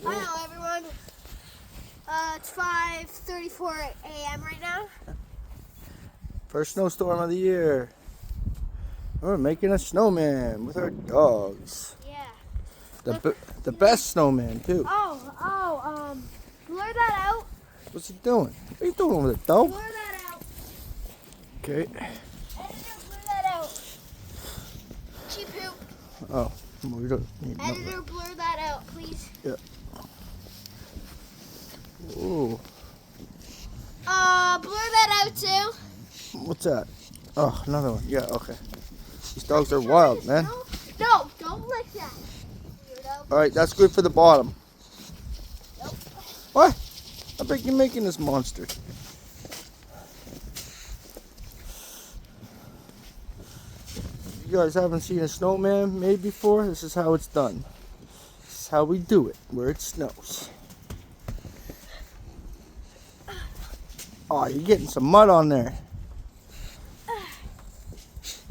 Hello everyone. It's 5:34 a.m. right now. First snowstorm of the year. We're making a snowman with our dogs. Yeah. The best snowman too. Blur that out. What's he doing? What are you doing with it, dog? Blur that out. Okay. Editor, blur that out. Cheap poop. Oh, well, we don't need Editor, blur that out, please. Yeah. Ooh. Blur that out too. What's that? Oh, another one. Yeah, okay. These dogs are wild, man. No, don't lick that. Weirdo. Alright, that's good for the bottom. Nope. What? How big you making this monster? You guys haven't seen a snowman made before? This is how it's done. This is how we do it, where it snows. Oh, you're getting some mud on there.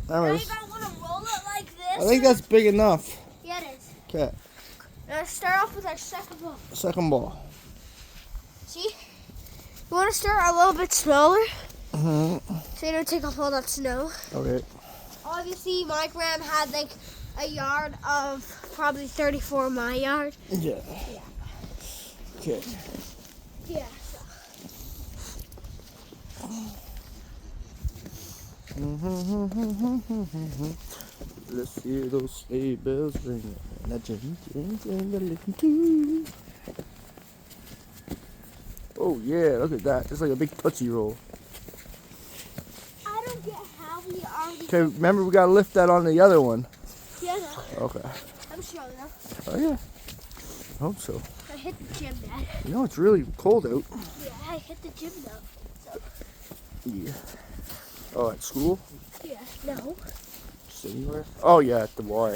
Now you gotta want to roll it like this. I think that's big enough. Yeah, it is. Okay, Now start off with our second ball. second ball. See? You want to start a little bit smaller Mm-hmm. so you don't take off all that snow. Okay. Obviously, my gram had like a yard of probably 34 my yard. Yeah. Okay. Yeah. Let's hear those sleigh bells ringing. And a jing, jing, jing, a little too. Oh yeah, look at that. It's like a big Tootsie Roll. I don't get how we already. Okay, remember we gotta lift that on the other one. Yeah, no. Okay. I'm strong enough. Oh yeah. I hope so. I hit the gym, Dad. You know it's really cold out. Yeah, I hit the gym though. So. Yeah. Oh, at school? Yeah. No. Just anywhere? Oh yeah, at the Y.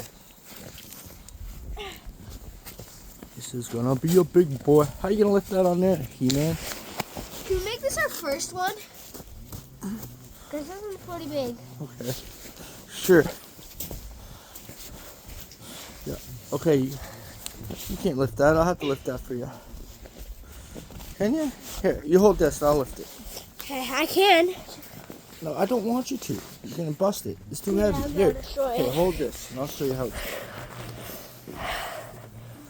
This is gonna be a big boy. How you gonna lift that on there, He-Man? Can we make this our first one? This is pretty big. Okay. Sure. Yeah. Okay. You can't lift that. I'll have to lift that for you. Can you? Here, you hold this and I'll lift it. Okay, I can. No, I don't want you to. You're gonna bust it. It's too Yeah, heavy. I'm Here. gonna destroy Okay, it. hold this and I'll show you how it's done.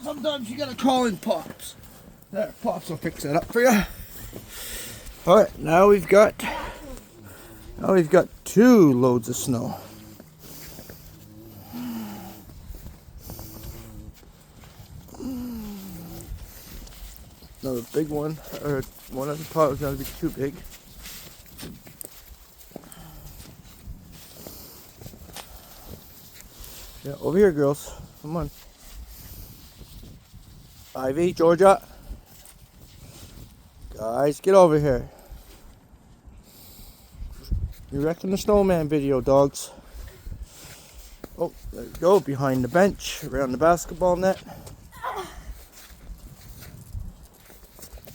Sometimes you gotta call in Pops. There, Pops will fix that up for you. Alright, now we've got 2 loads of snow. Another big one, or one of the pot was gonna be too big. Yeah, over here, girls. Come on. Ivy, Georgia. Guys, get over here. You're wrecking the snowman video, dogs. Oh, there you go, behind the bench, around the basketball net.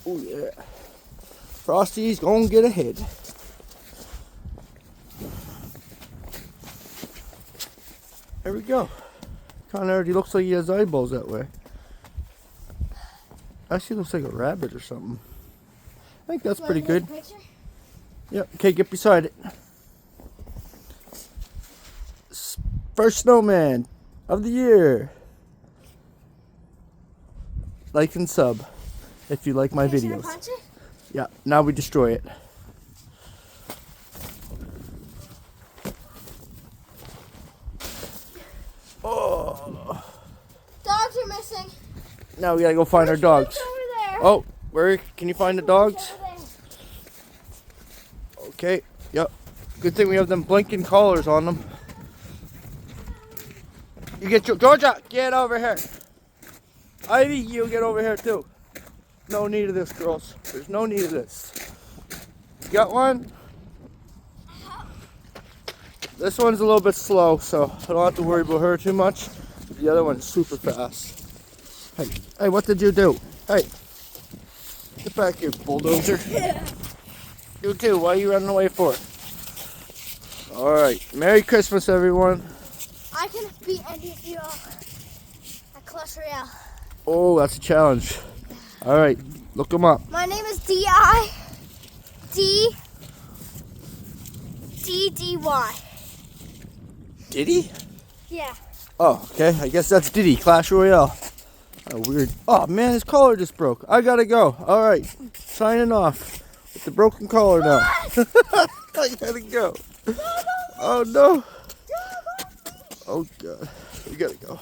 Oh yeah. Frosty's gonna get ahead. There we go. Kinda already looks like he has eyeballs that way. Actually looks like a rabbit or something. I think that's pretty good. Yep, okay, get beside it. First snowman of the year. Like and sub if you like my videos. Yeah, now we destroy it. Oh. Dogs are missing. Now we gotta go find our dogs. Over there. Oh, where can you find the dogs? Over there. Okay, yep. Good thing we have them blinking collars on them. You get Georgia, get over here. Ivy, you get over here too. No need of this, girls. There's no need of this. You got one? This one's a little bit slow, so I don't have to worry about her too much. The other one's super fast. Hey, what did you do? Hey, get back here, bulldozer. You too, what are you running away for? Alright, Merry Christmas, everyone. I can beat any of you at Clash Royale. Oh, that's a challenge. All right, look him up. My name is D-I-D-D-Y. Diddy? Yeah. Oh, okay. I guess that's Diddy, Clash Royale. Oh, weird. Oh, man, his collar just broke. I gotta go. All right, signing off with the broken collar now. I gotta go. Oh, no. Oh, God. We gotta go.